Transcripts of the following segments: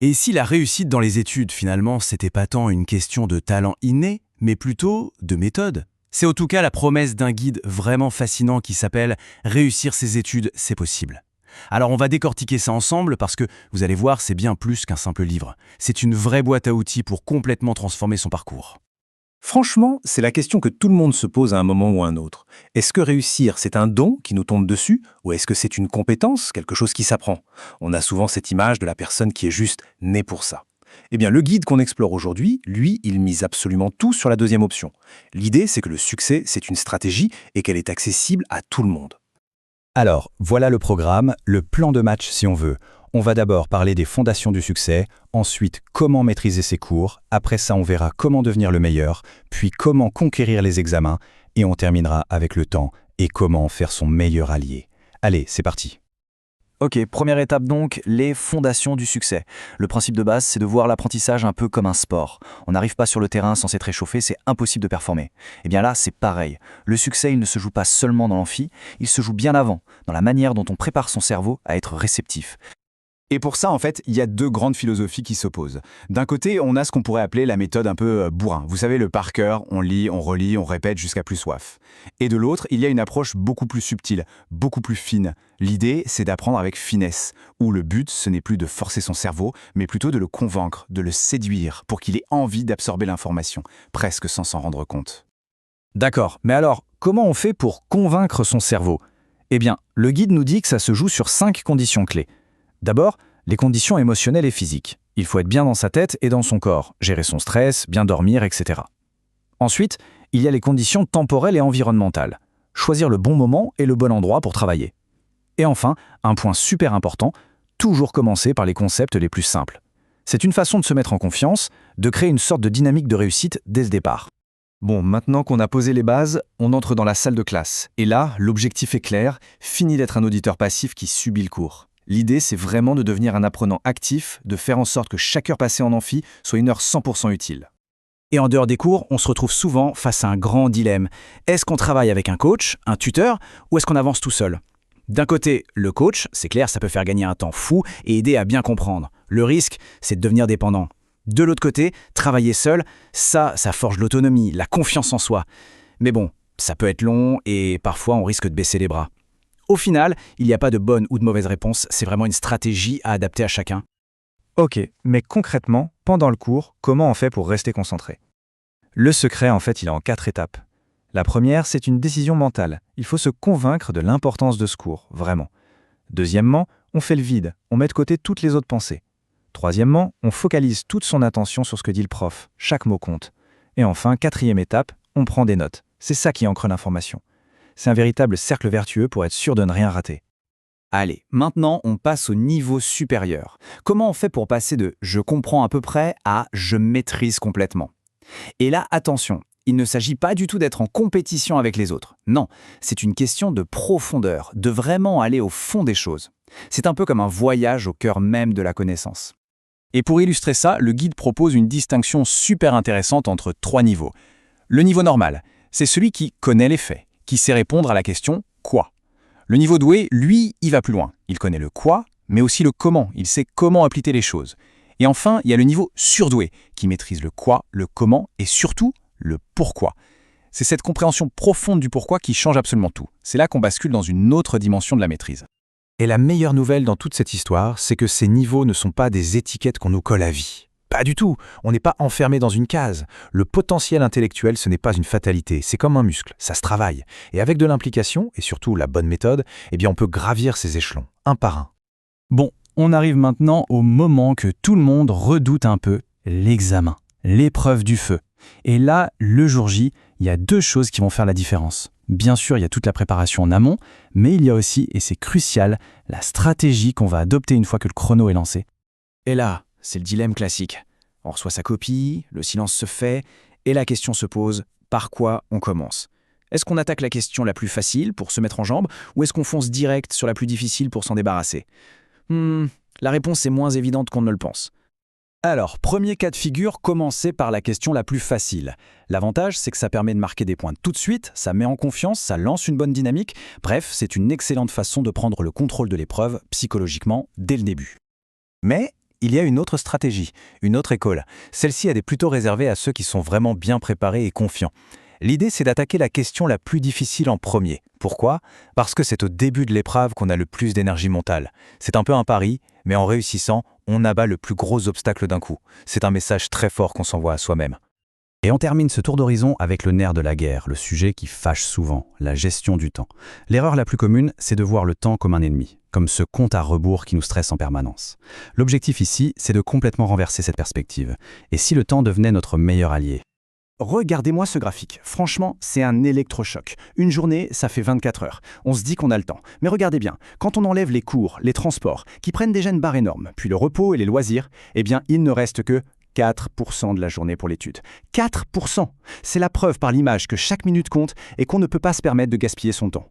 Et si la réussite dans les études, finalement, c'était pas tant une question de talent inné, mais plutôt de méthode? C'est en tout cas la promesse d'un guide vraiment fascinant qui s'appelle «Réussir ses études, c'est possible». Alors on va décortiquer ça ensemble parce que, vous allez voir, c'est bien plus qu'un simple livre. C'est une vraie boîte à outils pour complètement transformer son parcours. Franchement, c'est la question que tout le monde se pose à un moment ou à un autre. Est-ce que réussir, c'est un don qui nous tombe dessus, ou est-ce que c'est une compétence, quelque chose qui s'apprend? On a souvent cette image de la personne qui est juste née pour ça. Eh bien, le guide qu'on explore aujourd'hui, lui, il mise absolument tout sur la deuxième option. L'idée, c'est que le succès, c'est une stratégie et qu'elle est accessible à tout le monde. Alors, voilà le programme, le plan de match si on veut. On va d'abord parler des fondations du succès, ensuite comment maîtriser ses cours, après ça on verra comment devenir le meilleur, puis comment conquérir les examens, et on terminera avec le temps et comment en faire son meilleur allié. Allez, c'est parti. Ok, première étape donc, les fondations du succès. Le principe de base, c'est de voir l'apprentissage un peu comme un sport. On n'arrive pas sur le terrain sans s'être échauffé, c'est impossible de performer. Et bien là, c'est pareil. Le succès, il ne se joue pas seulement dans l'amphi, il se joue bien avant, dans la manière dont on prépare son cerveau à être réceptif. Et pour ça, en fait, il y a deux grandes philosophies qui s'opposent. D'un côté, on a ce qu'on pourrait appeler la méthode un peu bourrin. Vous savez, le par cœur, on lit, on relit, on répète jusqu'à plus soif. Et de l'autre, il y a une approche beaucoup plus subtile, beaucoup plus fine. L'idée, c'est d'apprendre avec finesse, où le but, ce n'est plus de forcer son cerveau, mais plutôt de le convaincre, de le séduire, pour qu'il ait envie d'absorber l'information, presque sans s'en rendre compte. D'accord, mais alors, comment on fait pour convaincre son cerveau? Eh bien, le guide nous dit que ça se joue sur 5 conditions clés. D'abord, les conditions émotionnelles et physiques. Il faut être bien dans sa tête et dans son corps, gérer son stress, bien dormir, etc. Ensuite, il y a les conditions temporelles et environnementales. Choisir le bon moment et le bon endroit pour travailler. Et enfin, un point super important, toujours commencer par les concepts les plus simples. C'est une façon de se mettre en confiance, de créer une sorte de dynamique de réussite dès le départ. Bon, maintenant qu'on a posé les bases, on entre dans la salle de classe. Et là, l'objectif est clair, fini d'être un auditeur passif qui subit le cours. L'idée, c'est vraiment de devenir un apprenant actif, de faire en sorte que chaque heure passée en amphi soit une heure 100% utile. Et en dehors des cours, on se retrouve souvent face à un grand dilemme. Est-ce qu'on travaille avec un coach, un tuteur, ou est-ce qu'on avance tout seul? D'un côté, le coach, c'est clair, ça peut faire gagner un temps fou et aider à bien comprendre. Le risque, c'est de devenir dépendant. De l'autre côté, travailler seul, ça forge l'autonomie, la confiance en soi. Mais bon, ça peut être long et parfois on risque de baisser les bras. Au final, il n'y a pas de bonne ou de mauvaise réponse, c'est vraiment une stratégie à adapter à chacun. Ok, mais concrètement, pendant le cours, comment on fait pour rester concentré? Le secret, en fait, il est en 4 étapes. La première, c'est une décision mentale. Il faut se convaincre de l'importance de ce cours, vraiment. Deuxièmement, on fait le vide, on met de côté toutes les autres pensées. Troisièmement, on focalise toute son attention sur ce que dit le prof, chaque mot compte. Et enfin, quatrième étape, on prend des notes. C'est ça qui ancre l'information. C'est un véritable cercle vertueux pour être sûr de ne rien rater. Allez, maintenant on passe au niveau supérieur. Comment on fait pour passer de « je comprends à peu près » à « je maîtrise complètement » ? Et là, attention, il ne s'agit pas du tout d'être en compétition avec les autres. Non, c'est une question de profondeur, de vraiment aller au fond des choses. C'est un peu comme un voyage au cœur même de la connaissance. Et pour illustrer ça, le guide propose une distinction super intéressante entre 3 niveaux. Le niveau normal, c'est celui qui connaît les faits, qui sait répondre à la question « quoi ?». Le niveau doué, lui, il va plus loin. Il connaît le quoi, mais aussi le comment. Il sait comment appliquer les choses. Et enfin, il y a le niveau surdoué, qui maîtrise le quoi, le comment et surtout le pourquoi. C'est cette compréhension profonde du pourquoi qui change absolument tout. C'est là qu'on bascule dans une autre dimension de la maîtrise. Et la meilleure nouvelle dans toute cette histoire, c'est que ces niveaux ne sont pas des étiquettes qu'on nous colle à vie. Pas du tout, on n'est pas enfermé dans une case. Le potentiel intellectuel, ce n'est pas une fatalité, c'est comme un muscle, ça se travaille. Et avec de l'implication, et surtout la bonne méthode, eh bien on peut gravir ces échelons, un par un. Bon, on arrive maintenant au moment que tout le monde redoute un peu, l'examen, l'épreuve du feu. Et là, le jour J, il y a 2 choses qui vont faire la différence. Bien sûr, il y a toute la préparation en amont, mais il y a aussi, et c'est crucial, la stratégie qu'on va adopter une fois que le chrono est lancé. Et là, c'est le dilemme classique. On reçoit sa copie, le silence se fait, et la question se pose, par quoi on commence? Est-ce qu'on attaque la question la plus facile pour se mettre en jambe, ou est-ce qu'on fonce direct sur la plus difficile pour s'en débarrasser? La réponse est moins évidente qu'on ne le pense. Alors, premier cas de figure, commencer par la question la plus facile. L'avantage, c'est que ça permet de marquer des points tout de suite, ça met en confiance, ça lance une bonne dynamique. Bref, c'est une excellente façon de prendre le contrôle de l'épreuve, psychologiquement, dès le début. Mais il y a une autre stratégie, une autre école. Celle-ci est plutôt réservée à ceux qui sont vraiment bien préparés et confiants. L'idée, c'est d'attaquer la question la plus difficile en premier. Pourquoi? Parce que c'est au début de l'épreuve qu'on a le plus d'énergie mentale. C'est un peu un pari, mais en réussissant, on abat le plus gros obstacle d'un coup. C'est un message très fort qu'on s'envoie à soi-même. Et on termine ce tour d'horizon avec le nerf de la guerre, le sujet qui fâche souvent, la gestion du temps. L'erreur la plus commune, c'est de voir le temps comme un ennemi, comme ce compte à rebours qui nous stresse en permanence. L'objectif ici, c'est de complètement renverser cette perspective. Et si le temps devenait notre meilleur allié? Regardez-moi ce graphique. Franchement, c'est un électrochoc. Une journée, ça fait 24 heures. On se dit qu'on a le temps. Mais regardez bien, quand on enlève les cours, les transports, qui prennent déjà une barre énorme, puis le repos et les loisirs, eh bien, il ne reste que 4% de la journée pour l'étude. 4%! C'est la preuve par l'image que chaque minute compte et qu'on ne peut pas se permettre de gaspiller son temps.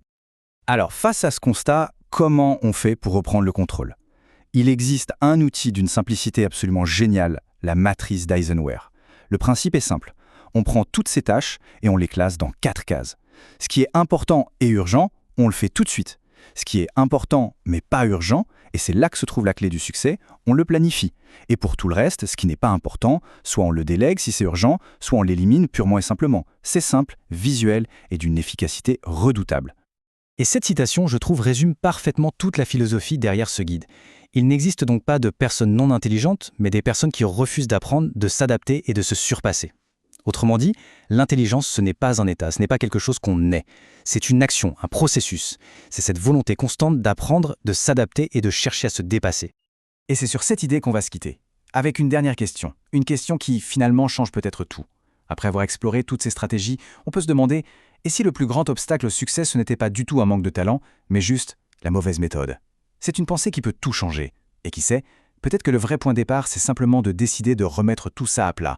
Alors, face à ce constat, comment on fait pour reprendre le contrôle? Il existe un outil d'une simplicité absolument géniale, la matrice d'Eisenhower. Le principe est simple. On prend toutes ces tâches et on les classe dans 4 cases. Ce qui est important et urgent, on le fait tout de suite. Ce qui est important mais pas urgent, et c'est là que se trouve la clé du succès, on le planifie. Et pour tout le reste, ce qui n'est pas important, soit on le délègue si c'est urgent, soit on l'élimine purement et simplement. C'est simple, visuel et d'une efficacité redoutable. Et cette citation, je trouve, résume parfaitement toute la philosophie derrière ce guide. Il n'existe donc pas de personnes non intelligentes, mais des personnes qui refusent d'apprendre, de s'adapter et de se surpasser. Autrement dit, l'intelligence, ce n'est pas un état, ce n'est pas quelque chose qu'on naît. C'est une action, un processus. C'est cette volonté constante d'apprendre, de s'adapter et de chercher à se dépasser. Et c'est sur cette idée qu'on va se quitter. Avec une dernière question. Une question qui, finalement, change peut-être tout. Après avoir exploré toutes ces stratégies, on peut se demander, et si le plus grand obstacle au succès, ce n'était pas du tout un manque de talent, mais juste la mauvaise méthode? C'est une pensée qui peut tout changer. Et qui sait, peut-être que le vrai point de départ, c'est simplement de décider de remettre tout ça à plat.